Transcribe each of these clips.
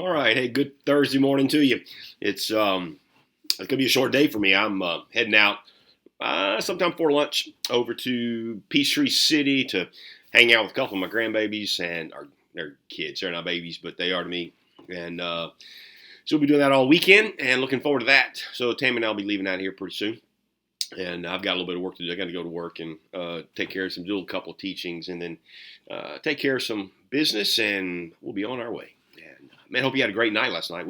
All right, hey, good Thursday morning to you. It's gonna be a short day for me. I'm heading out sometime before lunch over to Peachtree City to hang out with a couple of my grandbabies and our they're kids. They're not babies, but they are to me. And so we'll be doing that all weekend and looking forward to that. So Tammy and I'll be leaving out here pretty soon. And I've got a little bit of work to do. I got to go to work and take care of do a couple of teachings, and then take care of some business, and we'll be on our way. And man, hope you had a great night last night.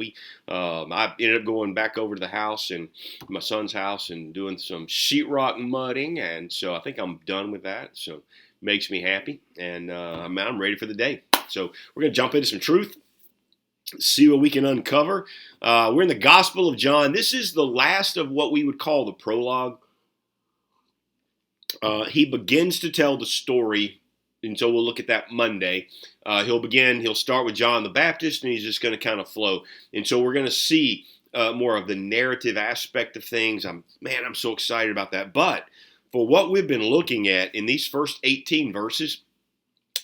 I ended up going back over to the house and my son's house and doing some sheetrock mudding, and so I think I'm done with that. So makes me happy, and I'm ready for the day. So we're gonna jump into some truth, see what we can uncover. We're in the Gospel of John. This is the last of what we would call the prologue. He begins to tell the story, and so we'll look at that Monday. He'll start with John the Baptist, and he's just going to kind of flow. And so we're going to see more of the narrative aspect of things. I'm so excited about that. But for what we've been looking at in these first 18 verses,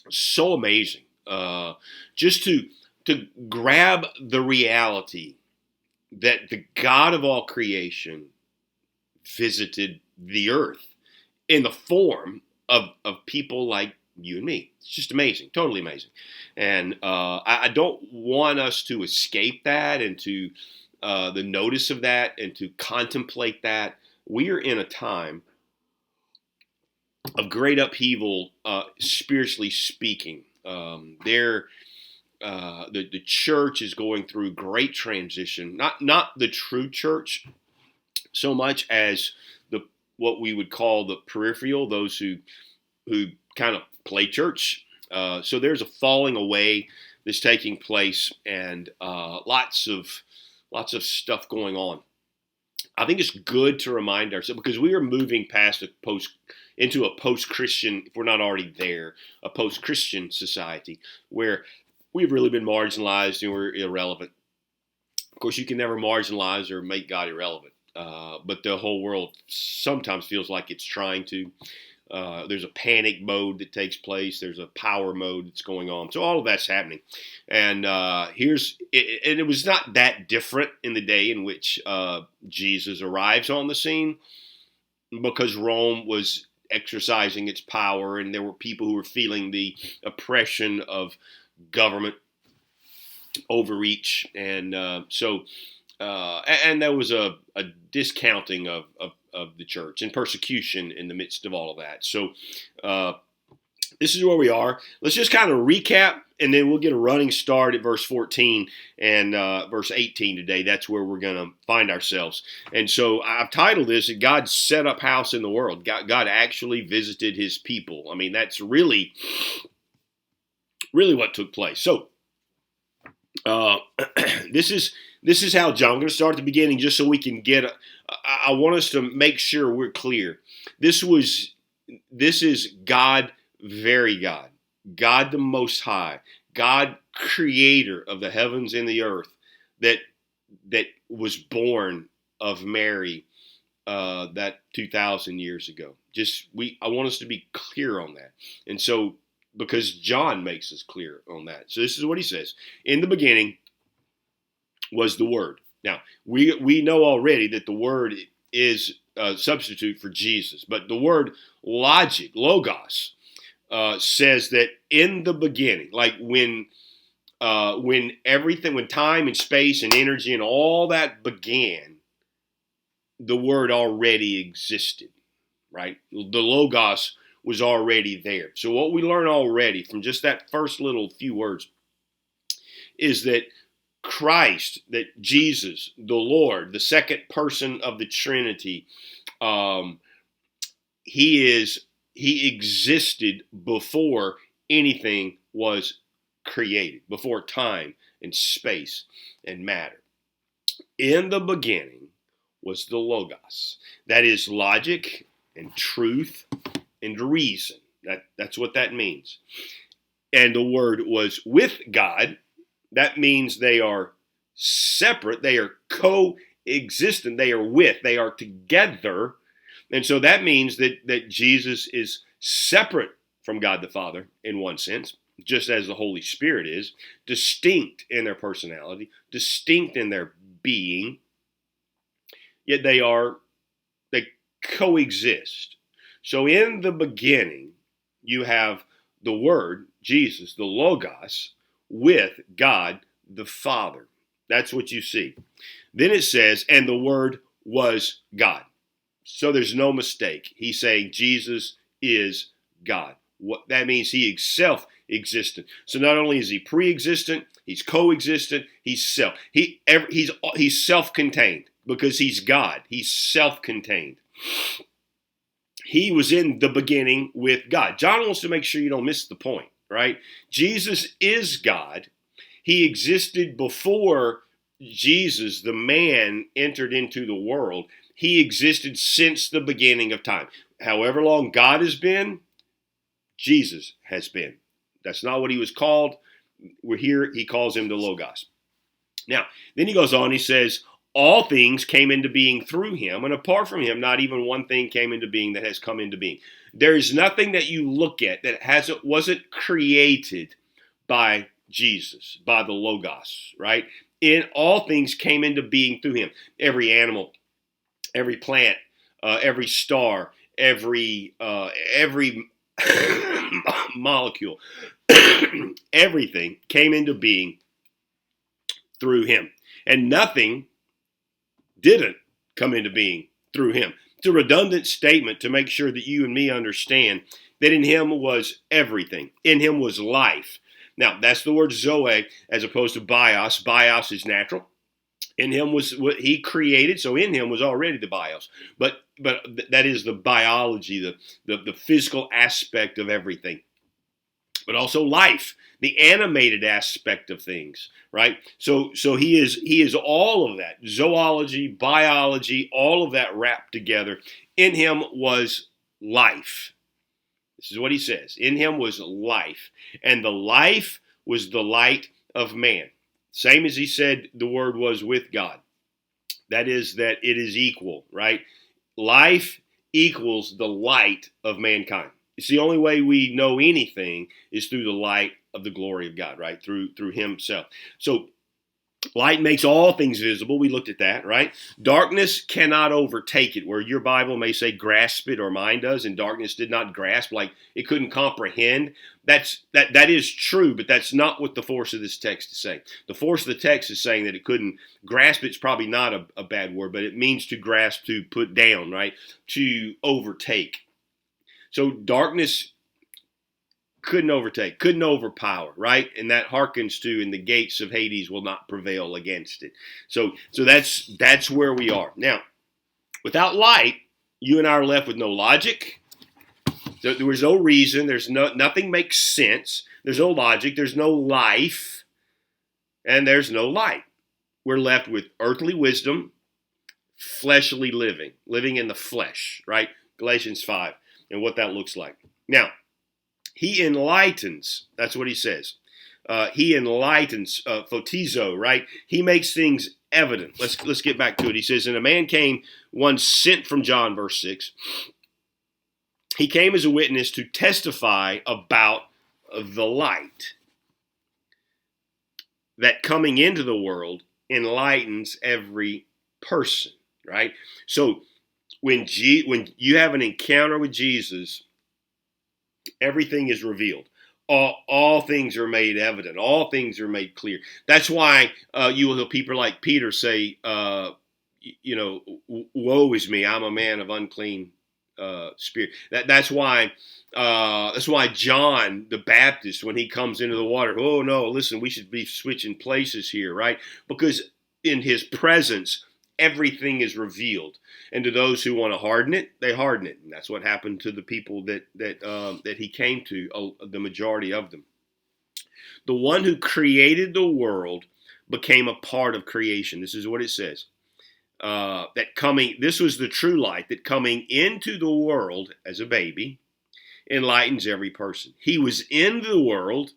so amazing. Just to grab the reality that the God of all creation visited the earth in the form of people like you and me. It's just amazing, totally amazing. And I don't want us to escape that and to the notice of that and to contemplate that. We are in a time of great upheaval, spiritually speaking. The church is going through great transition. Not the true church so much as what we would call the peripheral, those who kind of play church. So there's a falling away that's taking place, and lots of stuff going on. I think it's good to remind ourselves, because we are moving past into a post-Christian, if we're not already there, a post-Christian society where we've really been marginalized and we're irrelevant. Of course, you can never marginalize or make God irrelevant. But the whole world sometimes feels like it's trying to. There's a panic mode that takes place. There's a power mode that's going on. So all of that's happening. And it was not that different in the day in which Jesus arrives on the scene, because Rome was exercising its power, and there were people who were feeling the oppression of government overreach. And and there was a discounting of the church and persecution in the midst of all of that. So this is where we are. Let's just kind of recap, and then we'll get a running start at verse 14 and verse 18 today. That's where we're going to find ourselves. And so I've titled this, God set up house in the world. God actually visited his people. I mean, that's really, really what took place. So this is how John. I'm going to start at the beginning just so we can I want us to make sure we're clear. This is God, very God, God the Most High, God creator of the heavens and the earth, that was born of Mary that 2,000 years ago. I want us to be clear on that. And so, because John makes us clear on that. So this is what he says. In the beginning was the Word. Now, we know already that the Word is a substitute for Jesus. But the word logos, says that in the beginning, like when time and space and energy and all that began, the Word already existed, right? The logos was already there. So what we learn already from just that first little few words is that Christ, that Jesus, the Lord, the second person of the Trinity, he existed before anything was created, before time and space and matter. In the beginning was the Logos. That is logic and truth and reason. That's what that means. And the Word was with God. That means they are separate. They are coexistent. They are together. And so that means that Jesus is separate from God the Father in one sense. just as the Holy Spirit is, distinct in their personality, distinct in their being, yet they coexist. So in the beginning, you have the Word, Jesus, the Logos, with God the Father. That's what you see. Then it says, and the Word was God. So there's no mistake. He's saying Jesus is God. What that means, he is self-existent. So not only is he pre-existent, he's co-existent, he's he's self-contained because he's God. He's self-contained. He was in the beginning with God. John wants to make sure you don't miss the point, right? Jesus is God. He existed before Jesus, the man, entered into the world. He existed since the beginning of time. However long God has been, Jesus has been. That's not what he was called. We're here, he calls him the Logos. Now, then he goes on, he says, all things came into being through him, and apart from him, not even one thing came into being that has come into being. There is nothing that you look at that wasn't created by Jesus, by the Logos, right? In all things came into being through him. Every animal, every plant, every star, every molecule, everything came into being through him. And nothing didn't come into being through him. It's a redundant statement to make sure that you and me understand that in him was everything. In him was life. Now, that's the word zoe as opposed to bios. Bios is natural. In him was what he created, so in him was already the bios. But that is the biology, the physical aspect of everything. But also life, the animated aspect of things, right? So he is all of that. Zoology, biology, all of that wrapped together. In him was life. This is what he says. In him was life. And the life was the light of man. Same as he said the word was with God. That is that it is equal, right? Life equals the light of mankind. It's the only way we know anything is through the light of the glory of God, right? Through himself. So light makes all things visible. We looked at that, right? Darkness cannot overtake it, where your Bible may say grasp it or mine does, and darkness did not grasp, like it couldn't comprehend. That is true, but that's not what the force of this text is saying. The force of the text is saying that it couldn't grasp. It's probably not a bad word, but it means to grasp, to put down, right? To overtake. So darkness couldn't overtake, couldn't overpower, right? And that harkens to, and the gates of Hades will not prevail against it. So that's where we are. Now, without light, you and I are left with no logic. There was no reason. Nothing makes sense. There's no logic. There's no life. And there's no light. We're left with earthly wisdom, fleshly living in the flesh, right? Galatians 5, and what that looks like. Now, he enlightens. That's what he says. He enlightens, photizo, right? He makes things evident. Let's get back to it. He says, and a man came, one sent from John, verse 6. He came as a witness to testify about the light that coming into the world enlightens every person, right? So when you have an encounter with Jesus, everything is revealed. All things are made evident. All things are made clear. That's why you will hear people like Peter say, woe is me, I'm a man of unclean spirit. That's why John the Baptist, when he comes into the water, oh no, listen, we should be switching places here, right? Because in his presence, everything is revealed. And to those who want to harden it, they harden it. And that's what happened to the people that he came to, the majority of them. The one who created the world became a part of creation. This is what it says. This was the true light that coming into the world as a baby enlightens every person. He was in the world.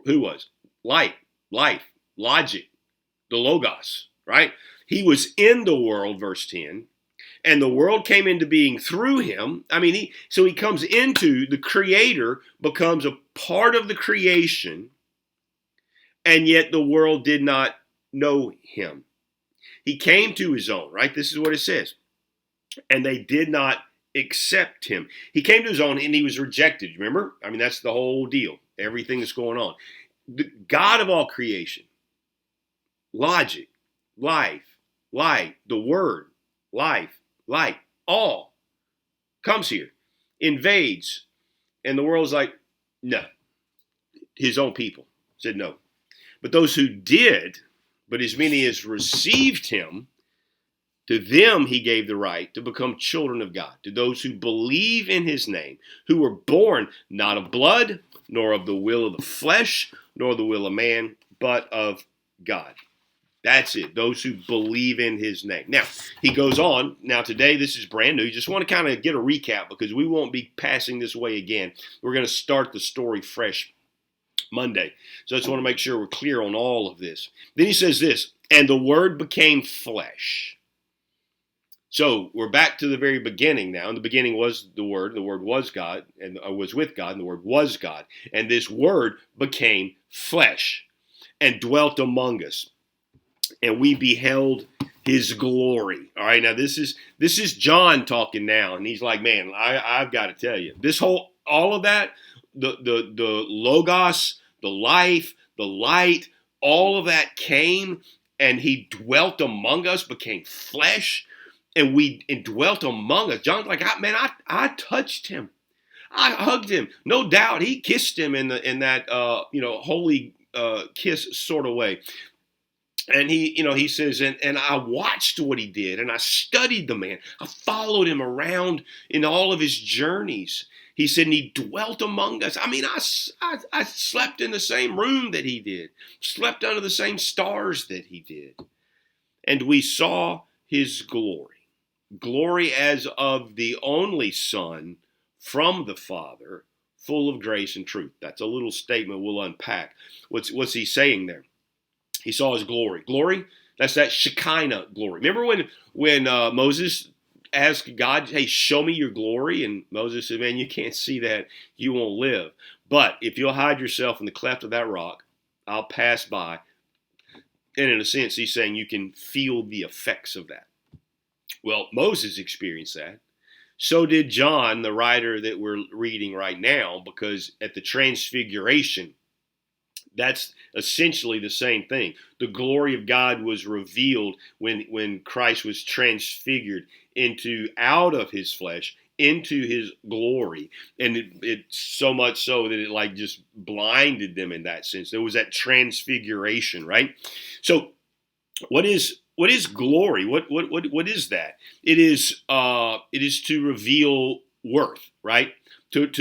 Who was? Light, life, logic, the Logos, right? He was in the world, verse 10, and the world came into being through him. I mean, he comes into the creator, becomes a part of the creation, and yet the world did not know him. He came to his own, right? This is what it says. And they did not accept him. He came to his own and he was rejected. Remember? I mean, that's the whole deal. Everything that's going on. The God of all creation, logic, life, light, the word, life, light, all comes here, invades, and the world's like, no. His own people said no. But those who did, but as many as received him, to them he gave the right to become children of God, to those who believe in his name, who were born not of blood, nor of the will of the flesh, nor the will of man, but of God. That's it. Those who believe in his name. Now, he goes on. Now, today, this is brand new. Just want to kind of get a recap because we won't be passing this way again. We're going to start the story fresh Monday. So I just want to make sure we're clear on all of this. Then he says this, and the word became flesh. So we're back to the very beginning now. In the beginning was the Word was God, and was with God, and the Word was God. And this Word became flesh and dwelt among us. And we beheld his glory. All right, now this is John talking now, and he's like, man, I've got to tell you, all of that, the logos, the life, the light, all of that came, and he dwelt among us, became flesh, and dwelt among us. John's like, I touched him, I hugged him, no doubt, he kissed him in that holy kiss sort of way. And he says, and I watched what he did, and I studied the man. I followed him around in all of his journeys. He said, and he dwelt among us. I mean, I slept in the same room that he did, slept under the same stars that he did. And we saw his glory as of the only Son from the Father, full of grace and truth. That's a little statement we'll unpack. What's he saying there? He saw his glory. Glory, that's that Shekinah glory. Remember when Moses asked God, hey, show me your glory? And Moses said, man, you can't see that. You won't live. But if you'll hide yourself in the cleft of that rock, I'll pass by. And in a sense, he's saying you can feel the effects of that. Well, Moses experienced that. So did John, the writer that we're reading right now, because at the transfiguration, that's essentially the same thing. The glory of God was revealed when Christ was transfigured out of his flesh into his glory. And it so much so that it like just blinded them in that sense. There was that transfiguration, right? So what is glory? What is that? It is to reveal worth, right? For it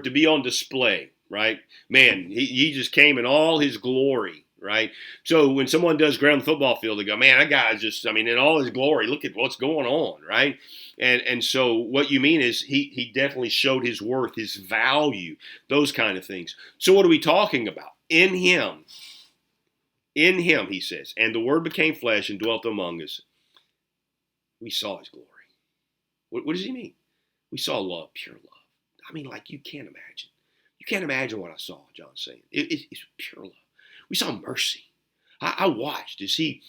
to be on display. Right? Man, he just came in all his glory, right? So when someone does ground football field, they go, man, that guy in all his glory, look at what's going on, right? And so what you mean is he definitely showed his worth, his value, those kind of things. So what are we talking about? In him, he says, and the word became flesh and dwelt among us. We saw his glory. What does he mean? We saw love, pure love. I mean, like you can't imagine. You can't imagine what I saw, John's saying. It's pure love. We saw mercy. I watched as he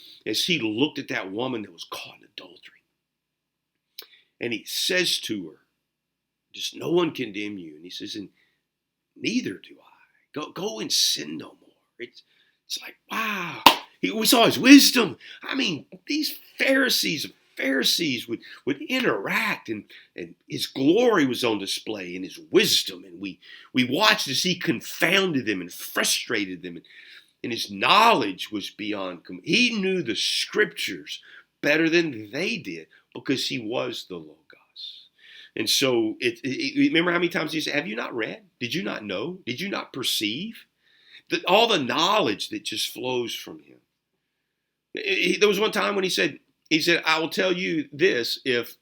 looked at that woman that was caught in adultery. And he says to her, does no one condemn you? And he says, and neither do I. Go and sin no more. It's like, wow. We saw his wisdom. I mean, these Pharisees would interact, and his glory was on display, and his wisdom, and we watched as he confounded them and frustrated them, and his knowledge was beyond. He knew the scriptures better than they did because he was the Logos. And so, remember how many times he said, have you not read? Did you not know? Did you not perceive? All the knowledge that just flows from him. There was one time when he said, I will tell you this, if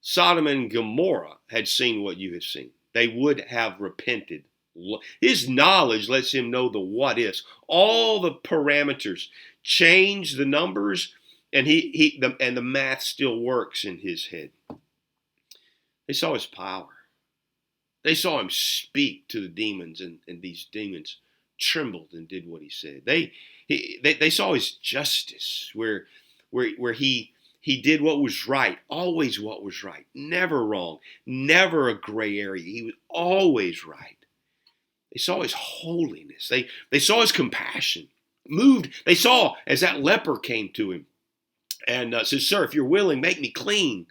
Sodom and Gomorrah had seen what you have seen, they would have repented. His knowledge lets him know the what ifs, all the parameters, change the numbers, And the math still works in his head. They saw his power. They saw him speak to the demons, and these demons trembled and did what he said. They saw his justice, where he did what was right, always what was right, never wrong, never a gray area. He was always right. They saw his holiness. They saw his compassion. Moved. They saw as that leper came to him and said, "Sir, if you're willing, make me clean."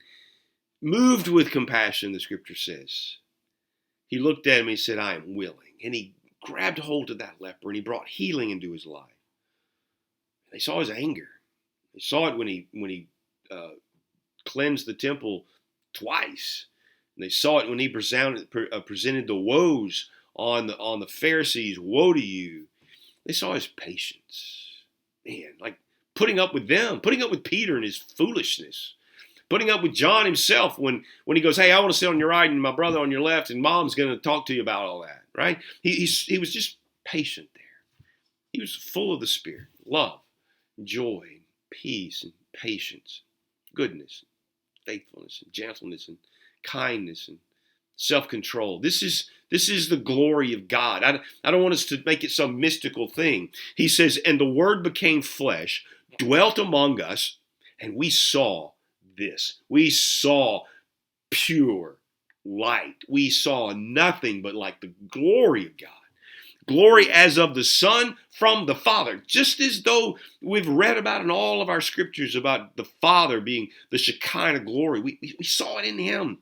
Moved with compassion, the scripture says. He looked at him and he said, "I am willing." And he grabbed hold of that leper and he brought healing into his life. They saw his anger. They saw it when he cleansed the temple twice. And they saw it when he presented the woes on the Pharisees. Woe to you. They saw his patience. Man, like putting up with them, putting up with Peter and his foolishness. Putting up with John himself when he goes, "Hey, I want to sit on your right and my brother on your left, and mom's going to talk to you about all that," right? He was just patient there. He was full of the Spirit, love, joy, peace, and patience, goodness, faithfulness, and gentleness, and kindness, and self-control. This is the glory of God. I don't want us to make it some mystical thing. He says, "And the Word became flesh, dwelt among us, and we saw this." We saw pure light. We saw nothing but like the glory of God. Glory as of the Son from the Father. Just as though we've read about in all of our scriptures about the Father being the Shekinah glory. We saw it in him.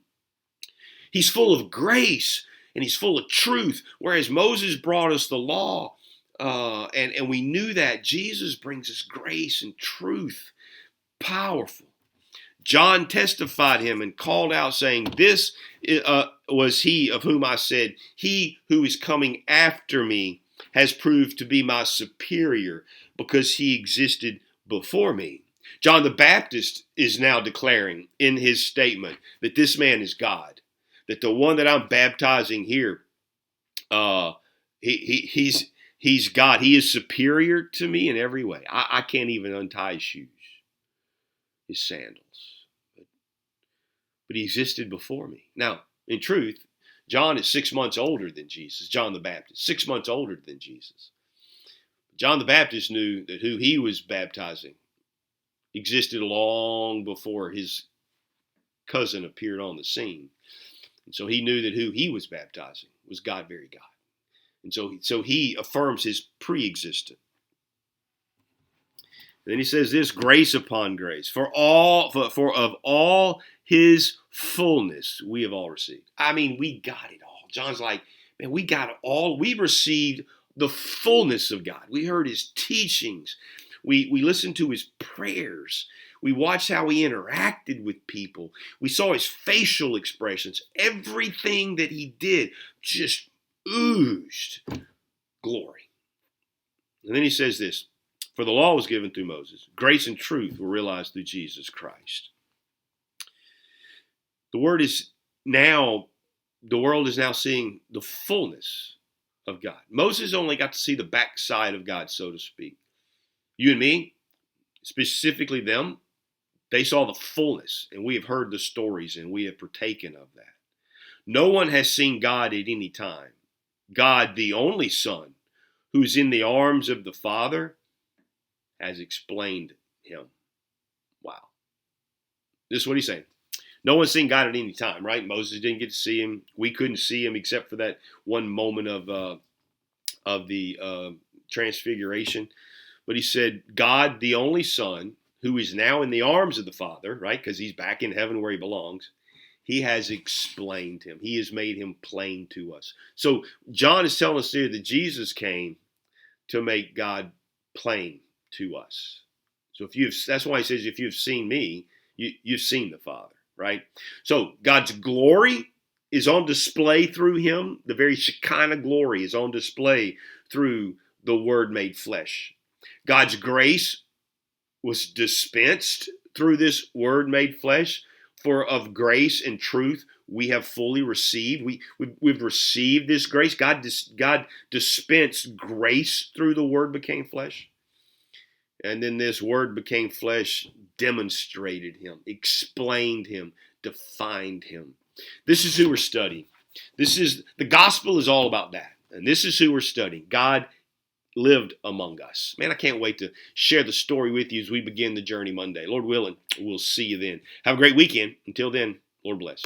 He's full of grace and he's full of truth. Whereas Moses brought us the law and we knew that. Jesus brings us grace and truth. Powerful. John testified him and called out, saying, "This was he of whom I said, he who is coming after me has proved to be my superior because he existed before me." John the Baptist is now declaring in his statement that this man is God, that the one that I'm baptizing here, he's God. He is superior to me in every way. I can't even untie his shoes, his sandals. But he existed before me. Now, in truth, John is 6 months older than Jesus, John the Baptist, 6 months older than Jesus. John the Baptist knew that who he was baptizing existed long before his cousin appeared on the scene. And so he knew that who he was baptizing was God, very God. And so he affirms his pre-existence. And then he says this, grace upon grace. For of all his fullness we have all received. I mean, we got it all. John's like, man, we got it all. We received the fullness of God. We heard his teachings. We listened to his prayers. We watched how he interacted with people. We saw his facial expressions. Everything that he did just oozed glory. And then he says this, for the law was given through Moses. Grace and truth were realized through Jesus Christ. The world is now seeing the fullness of God. Moses only got to see the backside of God, so to speak. You and me, specifically them, they saw the fullness, and we have heard the stories, and we have partaken of that. No one has seen God at any time. God, the only Son, who is in the arms of the Father, has explained him. Wow. This is what he's saying. No one's seen God at any time, right? Moses didn't get to see him. We couldn't see him except for that one moment of the transfiguration. But he said, God, the only Son, who is now in the arms of the Father, right? Because he's back in heaven where he belongs. He has explained him. He has made him plain to us. So John is telling us here that Jesus came to make God plain to us. So that's why he says, if you've seen me, you've seen the Father, right? So God's glory is on display through him. The very Shekinah glory is on display through the Word made flesh. God's grace was dispensed through this Word made flesh. For of grace and truth we have fully received. We've received this grace. God dispensed grace through the Word became flesh. And then this word became flesh, demonstrated him, explained him, defined him. This is who we're studying. The gospel is all about that. And this is who we're studying. God lived among us. Man, I can't wait to share the story with you as we begin the journey Monday. Lord willing, we'll see you then. Have a great weekend. Until then, Lord bless.